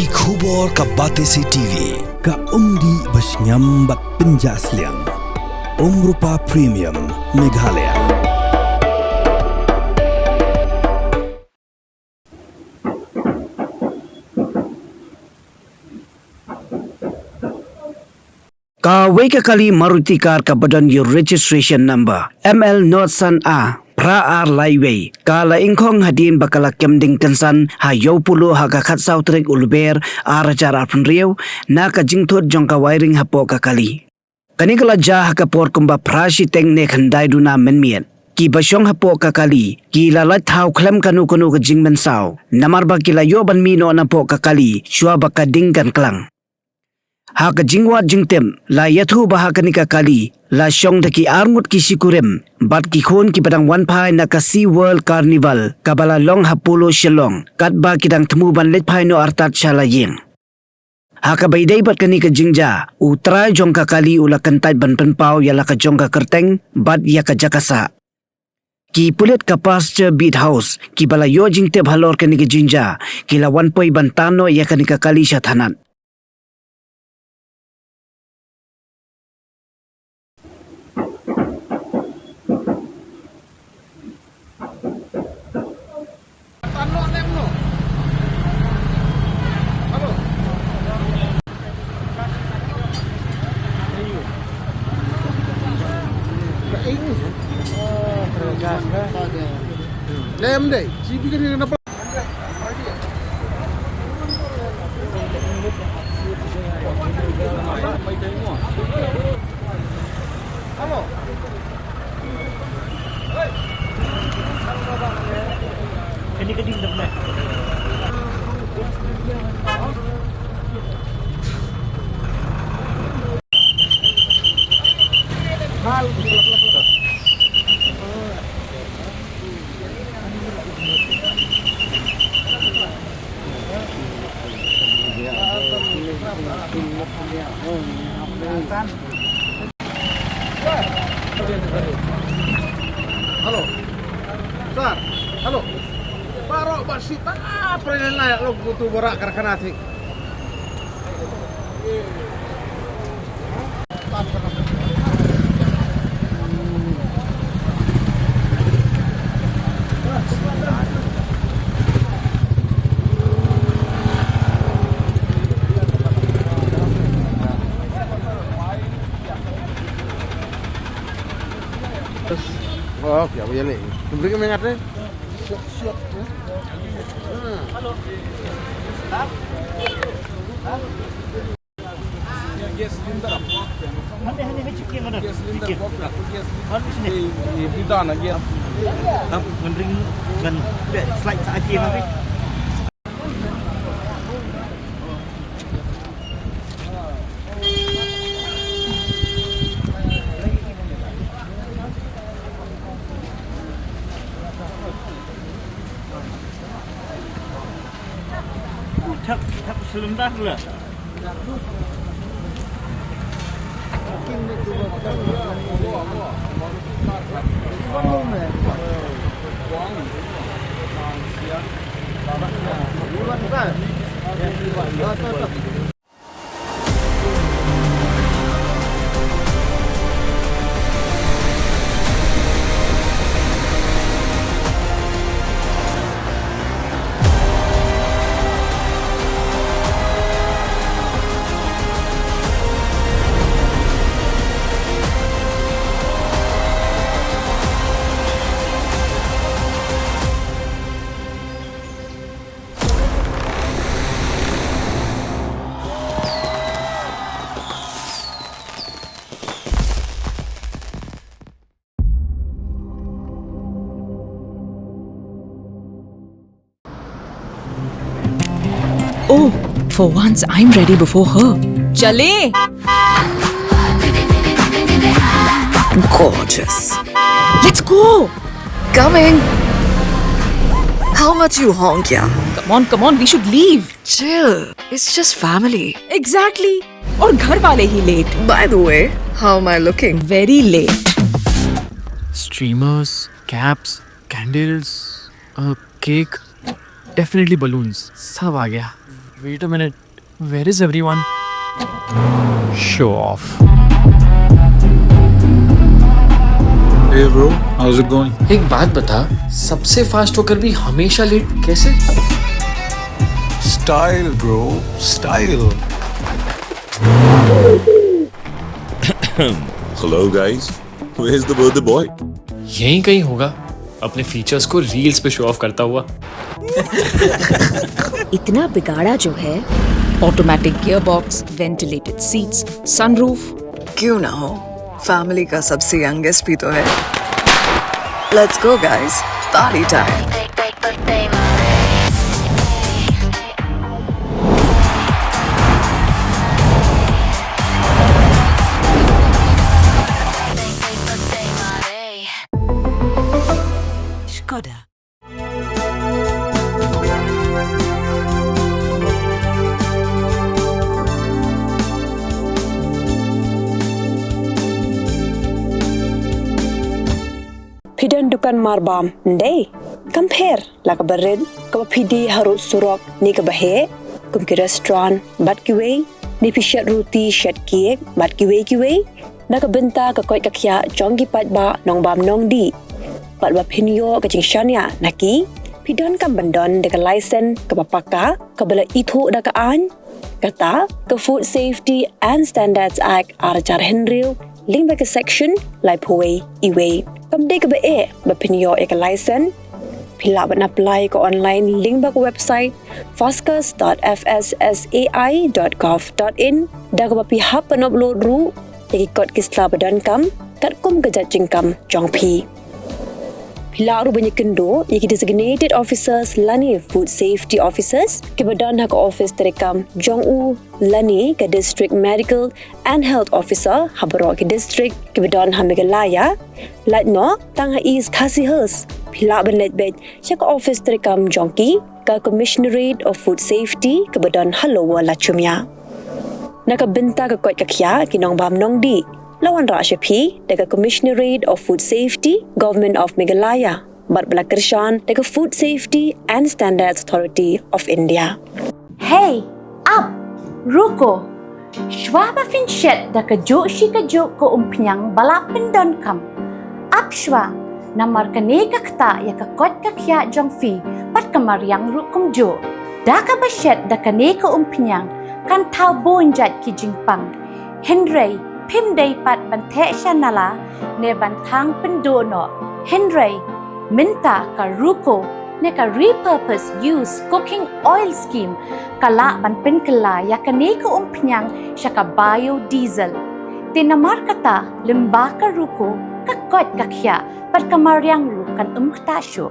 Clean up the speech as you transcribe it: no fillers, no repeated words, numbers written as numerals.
Kikubor ka Batesi TV. Ka umdi basnyam bak penjaslian. Rupa Premium Meghalaya. Ka weka kali Maruti car ka badan your registration number ML Notsan A pra ar laiway kala ingkong hadin bakala kemding tensan ha yopulo ha ka khatsau trek ulber ar ajar apun riau na ka jingthot jongka wiring hapo ka kali kanikala ja ha ka por kumba prashi teng ne khandai duna menmiet ki basyong hapo ka kali ki lalat thau khlem kanu kanu ka jingmen sau namar ba kila yo ban mi no na po ka kali shwa ba ka dingkan klang ha ka jingwat jingtem la yathu baha kanika kali la syong daki arngut ki sikurem bat ki khon ki padang wan phai na ka Sea World Carnival kabala long hapolo shalong kat ba kidang temu ban let phai no artat chala yeng ha ka baidai bat kanika jingja utra jong ka kali ula kantai ban penpau yala ka jong ka kerteng bat ya ka jakasa ki pulet ka pasture beat house ki bala yo jingte bhalor kanika jinja ki la wan poi ban tano ya kanika kali shathanat Lem deh, cibi kan yang dapat. Halo. Kedi-kedi sebelah. Hal. Halo, Sar, halo. Parok basita apa yang layak lo butuh borak karena sih. Oh, ya boleh. Beri mengatnya. Siap. Halo. Gas cylinder. Hande में चिक्की mana? Gas cylinder. Gas. Hande sini. Kita nak gas. Tam ngandring ngan slide sa akhir nanti. Tak sebentar lah. Oh, for once I'm ready before her. Chale! Gorgeous. Let's go! Coming. How much you honk, yeah? Come on, we should leave. Chill. It's just family. Exactly. और घर वाले ही late. By the way, how am I looking? Very late. Streamers, caps, candles, cake, definitely balloons. सब आ गया. Wait a minute. Where is everyone? Show off. Hey bro, how's it going? एक बात बता, सबसे फास्ट होकर भी हमेशा लेट कैसे? Style bro, style. Hello guys, where's the birthday boy? यहीं कहीं होगा, अपने फीचर्स को रील्स पे शो ऑफ करता हुआ। इतना बिगाड़ा जो है, automatic gear box, ventilated seats, sunroof. क्यों ना हो, फैमिली का सबसे यंगेस्ट भी तो है। Let's go guys, party time. Skoda. Pidan dukan marbam, ndai. Compare la ka berin, ka pidi harut surok ni ka bahe, kum ki restaurant bat ki wei, ni pishat roti shat kiek bat ki wei, na ka benta ka koi ka kya jongi pat ba nong bam nong di. Pat ba pinyo ka jing shania naki, pidan kam bandon de ka license ka papaka, ka bala itu da ka an, kata ka Food Safety and Standards Act arajar henril, link ba ka section lai puwei iwei. Kamde ka ba ba pinyo ka license, pila ba na apply ka online link ba ka website foscas.fssai.gov.in da ka ba pihap pan upload ru yaki kot kisla badan kam kat kum ka judging kam jong pi. Pila ru banyak kendo yaki designated officers lani food safety officers ke badan hak office terekam jong u lani ke district medical and health officer habaro ke district ke badan hamigalaya lat no tang is khasi hers pila ban let bet chak office terekam jongki ka commissionerate of food safety ke badan halowa la chumya naka benta ka kot kakya kinong bam nong di lawan ra shapi daga commissionerate of food safety government of Meghalaya bat bala kershan daga food safety and standards authority of India. Hey up ruko shwaba fin shet daga jo shi ka jo ko umpiang balapin don kam up shwa namar kaneka kta ya ka kot kakya jong fi pat kamariang rukum jo daka bashet daga neka umpiang kan tau bonjat ki jingpang Henry Pim day pat bante shanala ne bantang pendono Henry minta ka ruko ne ka repurpose use cooking oil scheme kala ban pen kala ya kane ka umpnyang shaka biodiesel tinamar kata limba ka ruko ka kot kakya pat kamaryang rukan kta sho